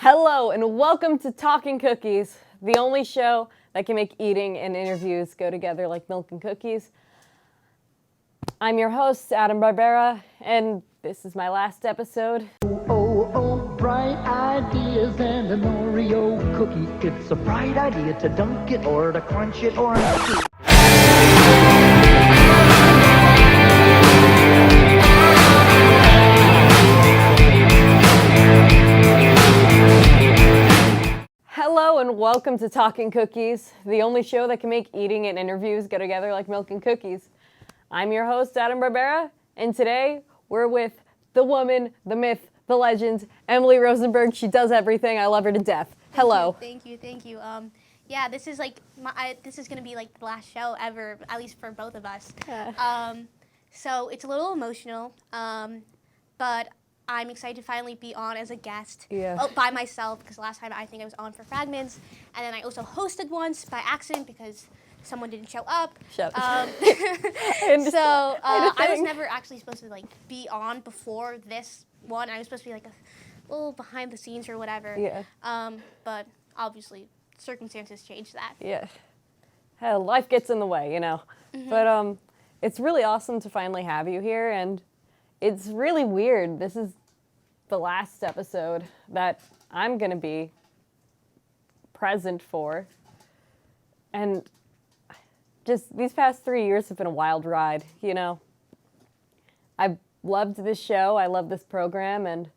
Hello and welcome to Talkin Cookies, the only show that can make eating and interviews go together like milk and cookies. I'm your host, Adam Barbera, and this is my last episode. Oh, bright ideas and an Oreo cookie. It's a bright idea to dunk it or to crunch it or not. Hello and welcome to Talkin Cookies, the only show that can make eating and interviews go together like milk and cookies. I'm your host, Adam Barbera, and today we're with the woman, the myth, the legend, Emily Rosenberg. She does everything. I love her to death. Hello. Thank you. Yeah, this is like this is gonna be like the last show ever, at least for both of us. So it's a little emotional, but I'm excited to finally be on as a guest. Yeah. By myself, because last time I think I was on for Fragments, and then I also hosted once by accident because someone didn't show up. Shut I was never actually supposed to like be on before this one. I was supposed to be like a little behind the scenes or whatever. Yeah. But obviously circumstances changed that. Yeah. Hell, life gets in the way, you know. Mm-hmm. But it's really awesome to finally have you here, and it's really weird. This is the last episode that I'm going to be present for. And just these past 3 years have been a wild ride, you know. I've loved this show. I love this program, and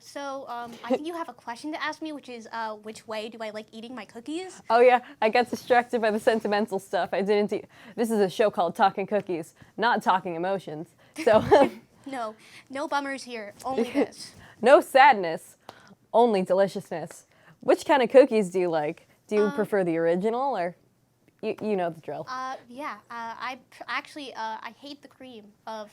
So I think you have a question to ask me, which is, which way do I like eating my cookies? Oh yeah, I got distracted by the sentimental stuff. This is a show called Talkin Cookies, not Talking Emotions. So No bummers here, only this. no sadness, only deliciousness. Which kind of cookies do you like? Do you prefer the original, or you know the drill? I hate the cream of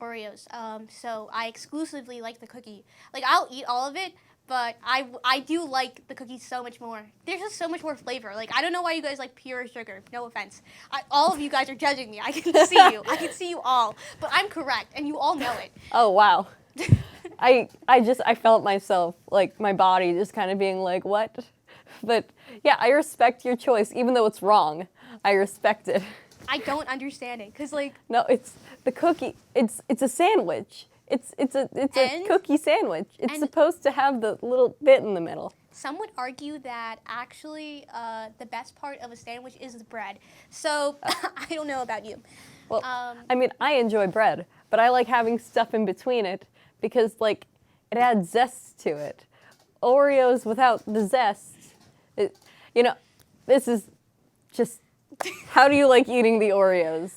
Oreos, so I exclusively like the cookie. Like, I'll eat all of it, but I do like the cookies so much more. There's just so much more flavor. Like, I don't know why you guys like pure sugar. No offense. All of you guys are judging me. I can see you. I can see you all. But I'm correct, and you all know it. Oh wow. I felt myself, like my body just kind of being like, what? But yeah, I respect your choice, even though it's wrong. I respect it. I don't understand it, cause like no, it's the cookie. It's a sandwich. It's a cookie sandwich. It's supposed to have the little bit in the middle. Some would argue that actually the best part of a sandwich is the bread. So I don't know about you. Well, I mean, I enjoy bread, but I like having stuff in between it because like it adds zest to it. Oreos without the zest, this is just. How do you like eating the Oreos?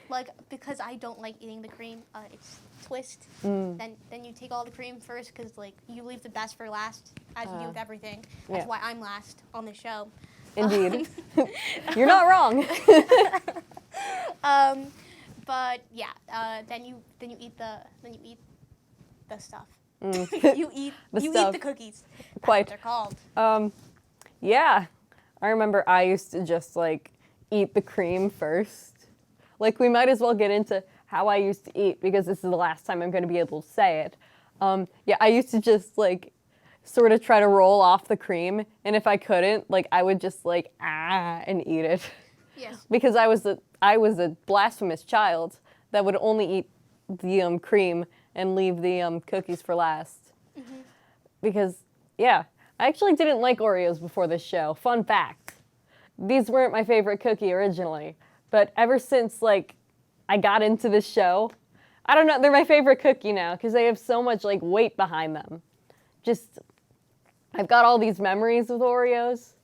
Like, because I don't like eating the cream, it's twist. Then you take all the cream first, because like you leave the best for last, as you do with everything. That's why I'm last on the show. Indeed, you're not wrong. But yeah, then you eat the stuff. you eat the cookies. That's Quite. what they're called. Yeah, I remember I used to just like eat the cream first. Like, we might as well get into how I used to eat because this is the last time I'm going to be able to say it. I used to just like sort of try to roll off the cream, and if I couldn't, like I would just like and eat it. Yes. Because I was a blasphemous child that would only eat the cream and leave the cookies for last. Mm-hmm. Because I actually didn't like Oreos before this show. Fun fact. These weren't my favorite cookie originally, but ever since like I got into this show, I don't know, they're my favorite cookie now because they have so much like weight behind them. Just, I've got all these memories with Oreos.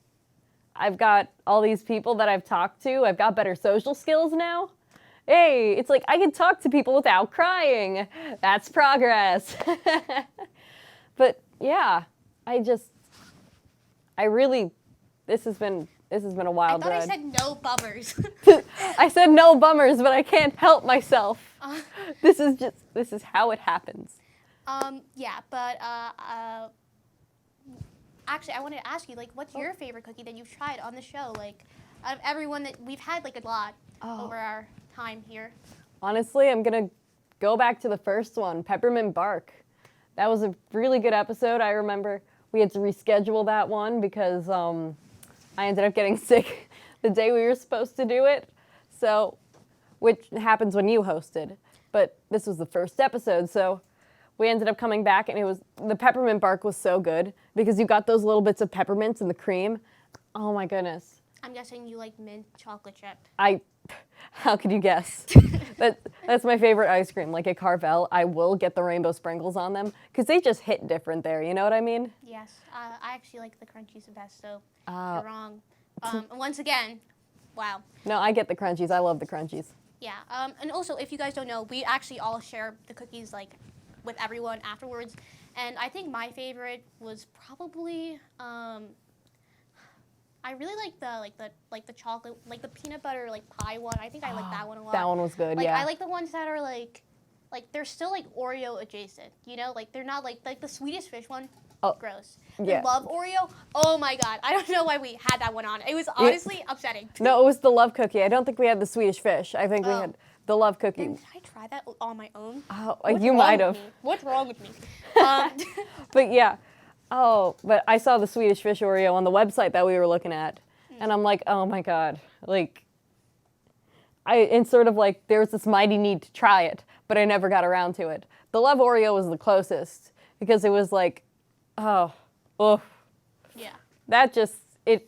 I've got all these people that I've talked to. I've got better social skills now. Hey, it's like I can talk to people without crying. That's progress. But yeah, this has been a wild ride. I said no bummers. I said no bummers, but I can't help myself. This is how it happens. Actually, I wanted to ask you, like, what's your favorite cookie that you've tried on the show? Like, out of everyone that we've had, like, a lot over our time here. Honestly, I'm gonna go back to the first one, Peppermint Bark. That was a really good episode. I remember we had to reschedule that one because I ended up getting sick the day we were supposed to do it. So, which happens when you hosted. But this was the first episode, so we ended up coming back, and the Peppermint Bark was so good because you got those little bits of peppermints in the cream. Oh my goodness. I'm guessing you like mint chocolate chip. How could you guess? That's my favorite ice cream. Like at Carvel, I will get the rainbow sprinkles on them because they just hit different there. You know what I mean? Yes, I actually like the crunchies the best, so you're wrong. Once again, wow. No, I get the crunchies. I love the crunchies. Yeah, and also, if you guys don't know, we actually all share the cookies like with everyone afterwards. And I think my favorite was probably I really like the chocolate, like the peanut butter like pie one. I think I like that one a lot. That one was good. Like yeah. I like the ones that are like they're still like Oreo adjacent. You know, like they're not like the Swedish Fish one. Oh, gross. yeah. The Love Oreo. Oh my god, I don't know why we had that one on. It was honestly upsetting. No, it was the Love Cookie. I don't think we had the Swedish Fish. I think we had the Love Cookie. Did I try that on my own? Oh, What's you wrong might with have. me? What's wrong with me? But yeah. Oh, but I saw the Swedish Fish Oreo on the website that we were looking at. And I'm like, oh my God. Like, it's sort of like there was this mighty need to try it, but I never got around to it. The Love Oreo was the closest because it was like, oh. Yeah. That just, it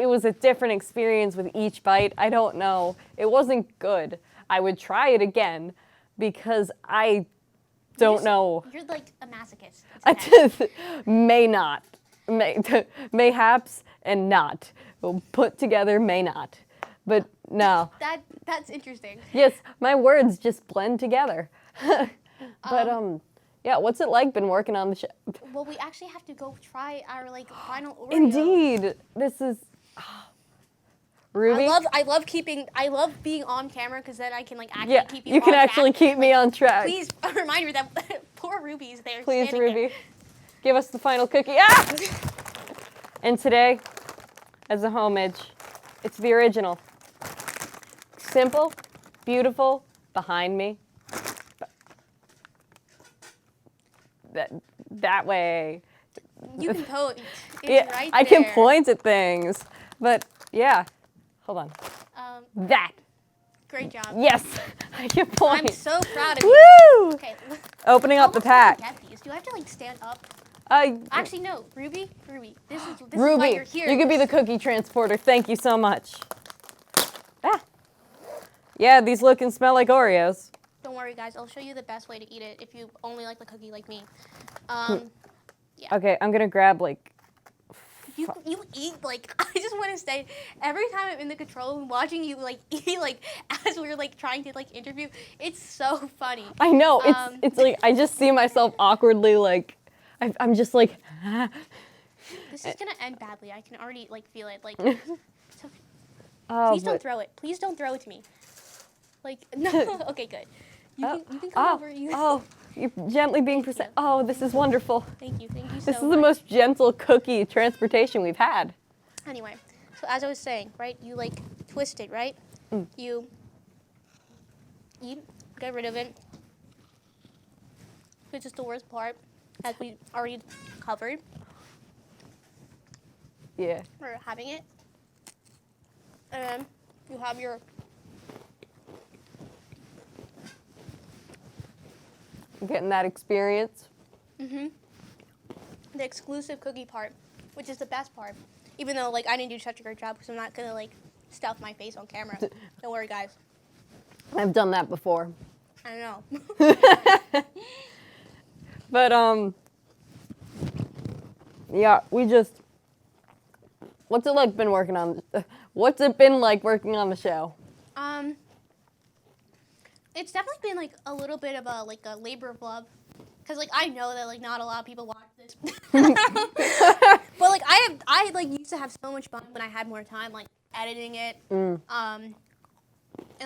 was a different experience with each bite. I don't know. It wasn't good. I would try it again because I don't know. You're like a masochist. I just may not. Mayhaps and not. Put together may not. But no. That's interesting. Yes, my words just blend together. But yeah, what's it like been working on the show? Well, we actually have to go try our like final Oreo. Indeed. This is Ruby. I love being on camera because then I can like actually keep you. You can on actually track. keep me on track. Please a reminder that poor Ruby's there. Please, standing Ruby. there. Give us the final cookie. Ah! And today, as a homage, it's the original. Simple, beautiful, behind me. That way. You can point. It's Yeah, right I can there. point at things. But yeah, hold on. That. Great job. Yes, I can point. I'm so proud of you. Woo! Okay. Opening up the pack. Get these. Do I have to like stand up? Uh, Actually, no. Ruby. This is Ruby, why you're here. you could be the cookie transporter. Thank you so much. Ah. Yeah, these look and smell like Oreos. Don't worry, guys. I'll show you the best way to eat it if you only like the cookie like me. Okay, I'm gonna grab like. You eat like I just want to say every time I'm in the control room watching you like eat like as we're like trying to like interview, it's so funny. I know it's like I just see myself awkwardly like I'm just like. This is gonna end badly. I can already like feel it. Like, Oh, please don't throw it. Please don't throw it to me. Like no. Okay, good. You can come over. You're gently being present. Oh, this is wonderful. Thank you so much. This is the most gentle cookie transportation we've had. Anyway, so as I was saying, right? You like twist it, right? You eat, get rid of it. Which is the worst part, as we already covered. Yeah. We're having it. And then you have your Getting that experience. the exclusive cookie part, which is the best part. Even though like I didn't do such a great job because I'm not gonna like stuff my face on camera. Don't worry, guys. I've done that before. I know. But yeah, what's it like been working on? What's it been like working on the show? It's definitely been like a little bit of a labor of love, because like I know that like not a lot of people watch this, but like I like used to have so much fun when I had more time like editing it, and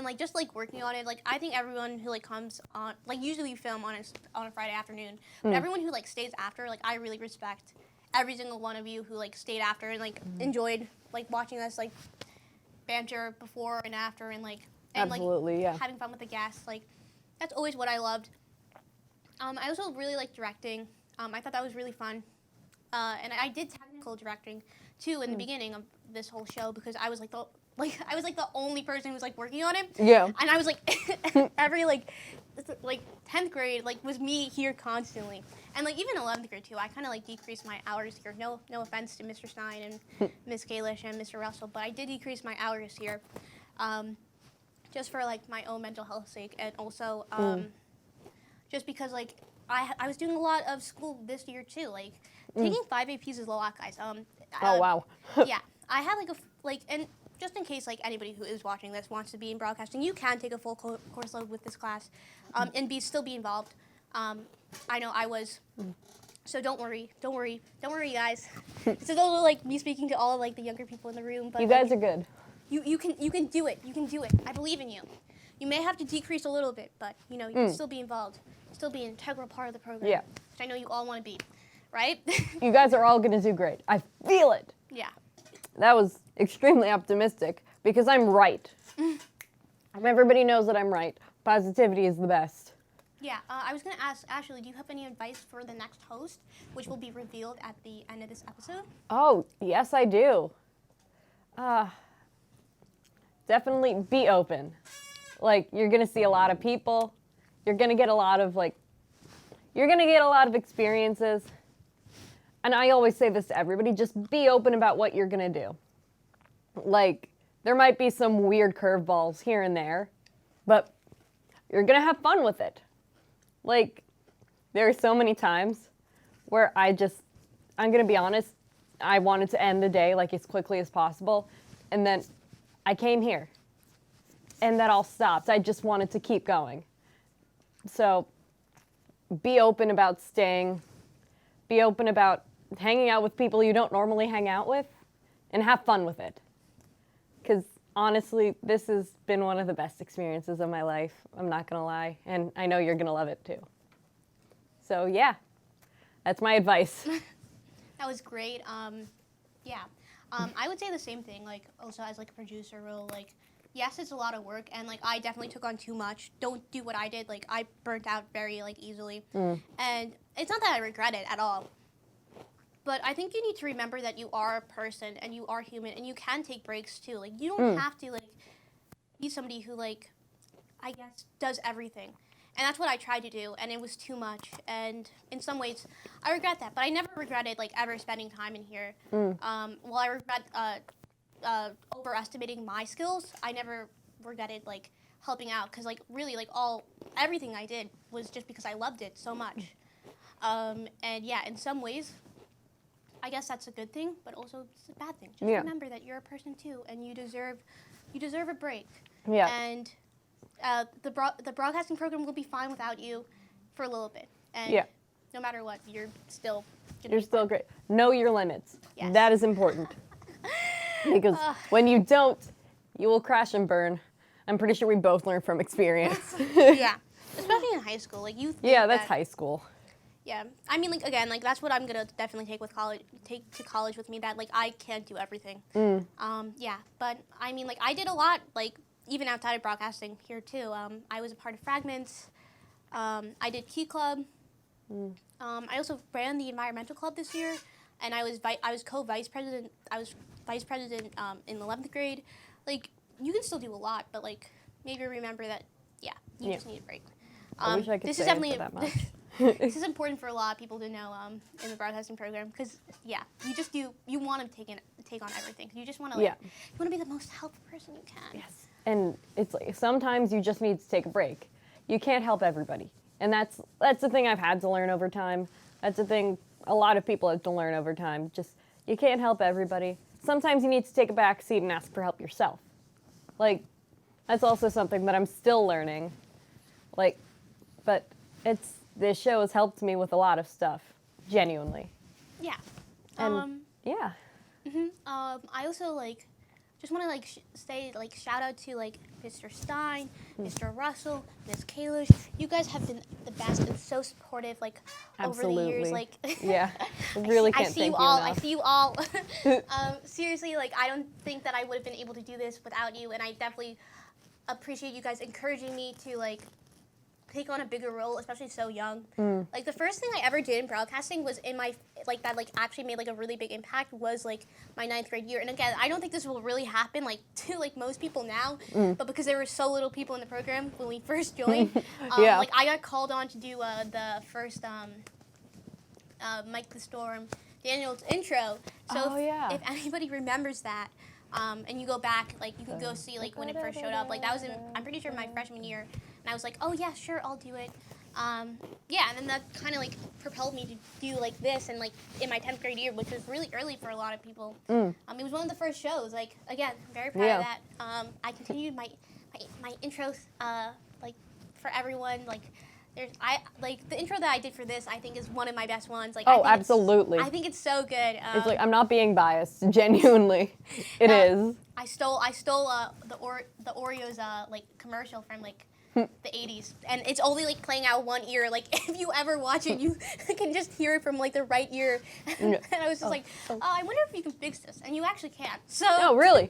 like just like working on it. Like I think everyone who like comes on, like usually we film on a Friday afternoon, but everyone who like stays after, like I really respect every single one of you who like stayed after and like enjoyed like watching us like banter before and after and like. And, Absolutely, like, yeah. having fun with the guests, like, that's always what I loved. I also really liked directing. I thought that was really fun. And I did technical directing too in the beginning of this whole show because I was like the only person who was like working on it. Yeah. And I was like every like 10th grade was me here constantly. And like even 11th grade too, I kind of like decreased my hours here. No offense to Mr. Stein and Miss Kalish and Mr. Russell, but I did decrease my hours here. Just for like my own mental health sake, and also just because like I was doing a lot of school this year too. Like taking 5 APs is a lot, guys. Oh wow. Yeah, I had and just in case like anybody who is watching this wants to be in broadcasting, you can take a full course load with this class, and still be involved. I know I was. So don't worry, guys. This is also like me speaking to all like the younger people in the room. But You guys are good. You can do it. You can do it. I believe in you. You may have to decrease a little bit, but you can still be involved, still be an integral part of the program. Yeah. Which I know you all want to be, right? You guys are all gonna do great. I feel it. Yeah. That was extremely optimistic because I'm right. Everybody knows that I'm right. Positivity is the best. Yeah. I was gonna ask Ashley, do you have any advice for the next host, which will be revealed at the end of this episode? Oh, yes, I do. Definitely be open. Like, you're gonna see a lot of people. You're gonna get a lot of experiences. And I always say this to everybody, just be open about what you're gonna do. Like, there might be some weird curveballs here and there, but you're gonna have fun with it. Like, there are so many times where I'm gonna be honest, I wanted to end the day like as quickly as possible, and then I came here, and that all stopped. I just wanted to keep going. So be open about staying, be open about hanging out with people you don't normally hang out with, and have fun with it. Because honestly, this has been one of the best experiences of my life. I'm not gonna lie, and I know you're gonna love it too. So yeah, that's my advice. That was great. Yeah. I would say the same thing, like, also as, like, a producer role, like, yes, it's a lot of work, and, like, I definitely took on too much. Don't do what I did. Like, I burnt out very, like, easily. And it's not that I regret it at all. But I think you need to remember that you are a person, and you are human, and you can take breaks, too. Like, you don't have to, like, be somebody who, like, I guess, does everything. And that's what I tried to do, and it was too much. And in some ways, I regret that. But I never regretted, like, ever spending time in here. While I regret overestimating my skills, I never regretted, like, helping out. Because, like, really, like, everything I did was just because I loved it so much. And, yeah, in some ways, I guess that's a good thing, but also it's a bad thing. Just remember that you're a person, too, and you deserve a break. Yeah. And the broadcasting program will be fine without you for a little bit. And no matter what, you're still great. Know your limits. Yes. That is important. Because when you don't, you will crash and burn. I'm pretty sure we both learned from experience. Yeah. Especially in high school. Like you think that's high school. Yeah. I mean, like, again, like, that's what I'm going to definitely take to college with me, that, like, I can't do everything. Yeah. But, I mean, like, I did a lot, like, even outside of broadcasting here, too. I was a part of Fragments. I did Key Club. I also ran the Environmental Club this year, and I was co-vice president. I was vice president in 11th grade. Like, you can still do a lot, but, like, maybe remember that, you just need a break. I wish I could this say is definitely it for that much. This is important for a lot of people to know in the broadcasting program, because you want to take on everything. You just want to you want to be the most helpful person you can. Yes. And it's like sometimes you just need to take a break. You can't help everybody. And that's the thing I've had to learn over time. That's the thing a lot of people have to learn over time. Just you can't help everybody. Sometimes you need to take a back seat and ask for help yourself. Like, that's also something that I'm still learning. Like, but this show has helped me with a lot of stuff, genuinely. Yeah. And yeah. I also like just want to like say like shout out to like Mr. Stein, Mr. Russell, Miss Kalish. You guys have been the best and so supportive like over the years. Like yeah, really can't thank you enough. I see you all. Seriously, like I don't think that I would have been able to do this without you, and I definitely appreciate you guys encouraging me to like take on a bigger role, especially so young. Like the first thing I ever did in broadcasting was in my that actually made like a really big impact was like my 9th grade year. And again, I don't think this will really happen like to like most people now, but because there were so little people in the program when we first joined, like I got called on to do the first Mike the Storm Daniel's intro. So if anybody remembers that, and you go back, like you can go see like when it first showed up. Like that was I'm pretty sure my freshman year, and I was like, oh yeah, sure, I'll do it. Yeah, and then that kind of like propelled me to do like this, and like in my 10th grade year, which was really early for a lot of people. It was one of the first shows. Like again, very proud of that. I continued my intros like for everyone. Like like the intro that I did for this, I think is one of my best ones. Like absolutely. I think it's so good. It's like I'm not being biased. Genuinely, it is. I stole the Oreos like commercial from like the 80s, and it's only like playing out one ear. Like if you ever watch it, you can just hear it from like the right ear. And I was just like, I wonder if you can fix this, and you actually can. So oh really?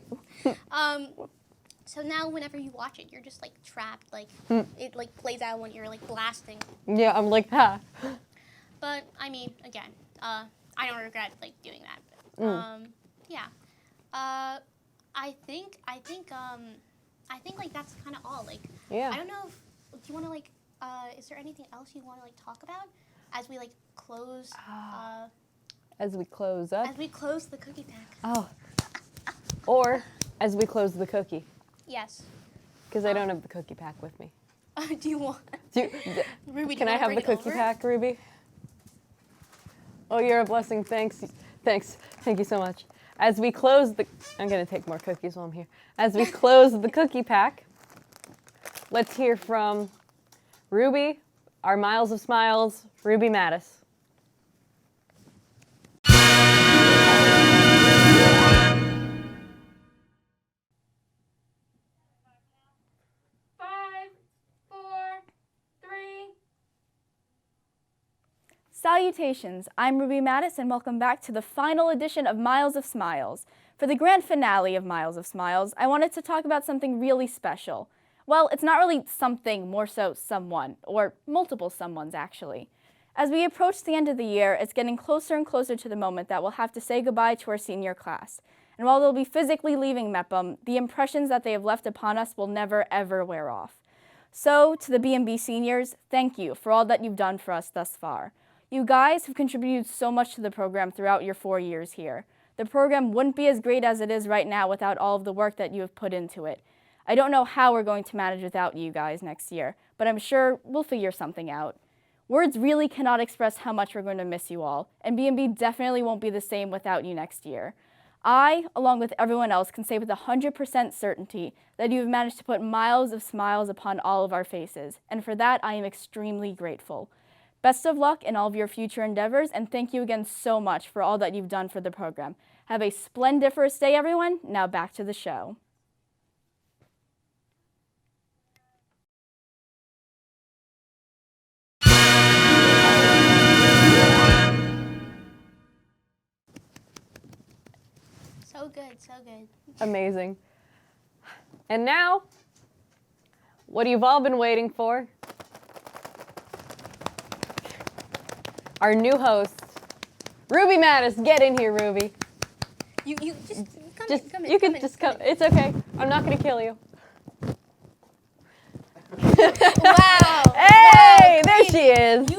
So now whenever you watch it, you're just like trapped. Like it like plays out one ear, like blasting. Yeah, I'm like ha. But I mean, again, I don't regret like doing that. Yeah. I think like that's kind of all. Like, I don't know if do you want to like is there anything else you want to like talk about as we like close as we close up? As we close the cookie pack. Oh. Or as we close the cookie. Yes. Because I don't have the cookie pack with me. Do you want? Ruby, can I have the cookie pack, Ruby? Oh, you're a blessing. Thanks. Thank you so much. As we close I'm going to take more cookies while I'm here. As we close the cookie pack, let's hear from Ruby, our Miles of Smiles, Ruby Mattis. Salutations, I'm Ruby Mattis and welcome back to the final edition of Miles of Smiles. For the grand finale of Miles of Smiles, I wanted to talk about something really special. Well, it's not really something, more so someone, or multiple someones actually. As we approach the end of the year, it's getting closer and closer to the moment that we'll have to say goodbye to our senior class. And while they'll be physically leaving MEPM, the impressions that they have left upon us will never ever wear off. So, to the B&B seniors, thank you for all that you've done for us thus far. You guys have contributed so much to the program throughout your 4 years here. The program wouldn't be as great as it is right now without all of the work that you have put into it. I don't know how we're going to manage without you guys next year, but I'm sure we'll figure something out. Words really cannot express how much we're going to miss you all, and B&B definitely won't be the same without you next year. I, along with everyone else, can say with 100% certainty that you have managed to put miles of smiles upon all of our faces, and for that I am extremely grateful. Best of luck in all of your future endeavors, and thank you again so much for all that you've done for the program. Have a splendiferous day, everyone. Now back to the show. So good, so good. Amazing. And now, what you've all been waiting for. Our new host, Ruby Mattis. Get in here, Ruby. You just come in. You can just come. It's okay. I'm not gonna kill you. Wow. Hey, there she is.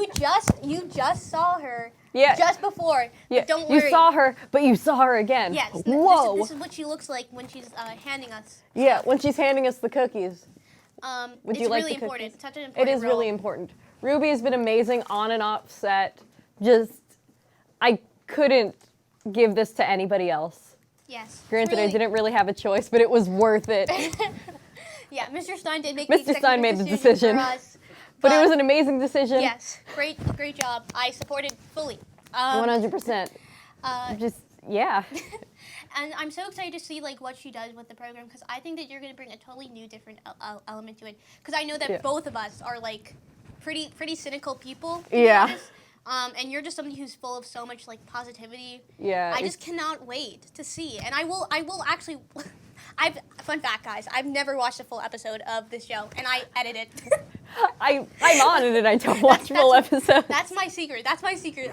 You just saw her. Yeah. Just before. Yeah. Don't worry. You saw her, but you saw her again. Yes. Whoa. This is what she looks like when she's handing us. Yeah, when she's handing us the cookies. Would you it's like really the important. cookies? Such an important It is role. really important. Ruby has been amazing on and off set. I couldn't give this to anybody else. Yes. Granted, really. I didn't really have a choice, but it was worth it. Yeah, Mr. Stein did make Mr. Stein made the decision. For us, But it was an amazing decision. Yes, great job. I supported fully. 100%. Yeah. And I'm so excited to see like what she does with the program because I think that you're going to bring a totally new, different element to it. Because I know that both of us are like pretty cynical people. Yeah. And you're just somebody who's full of so much like positivity. Yeah. I just cannot wait to see. And I will actually. Fun fact, guys. I've never watched a full episode of this show, and I edit it. I'm on it and I don't watch full episodes. That's my secret.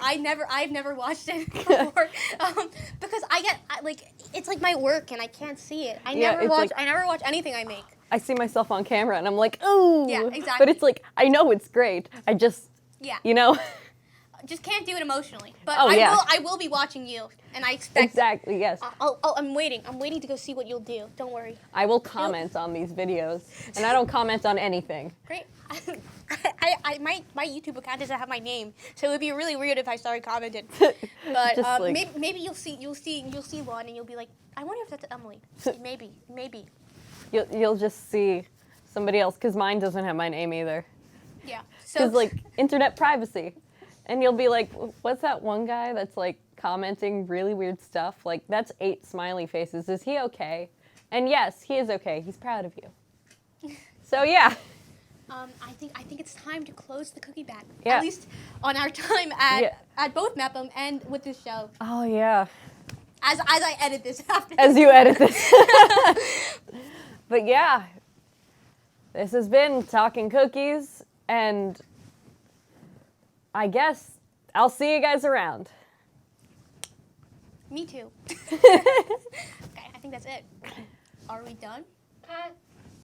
I've never watched it before because it's like my work and I can't see it. I never watch anything I make. I see myself on camera and I'm like, ooh. Yeah, exactly. But it's like, I know it's great. I just, you know. Just can't do it emotionally. But Oh, yeah. I will be watching you, and I expect. Exactly, yes. I'm waiting. I'm waiting to go see what you'll do. Don't worry. I will comment on these videos, and I don't comment on anything. Great. My YouTube account doesn't have my name, so it would be really weird if I started commenting. But Just like- maybe you'll see one, and you'll be like, I wonder if that's Emily. Maybe. You'll just see somebody else, because mine doesn't have my name either. Yeah. Because, like, internet privacy. And you'll be like, what's that one guy that's, like, commenting really weird stuff? Like, that's 8 smiley faces. Is he okay? And yes, he is okay. He's proud of you. So, yeah. I think it's time to close the cookie bag. Yeah. At least on our time at both Mepham and with this show. Oh, yeah. As I edit this after. As you edit this. But, yeah. This has been Talkin Cookies, and I guess I'll see you guys around. Me too. Okay, I think that's it. Are we done? Cut.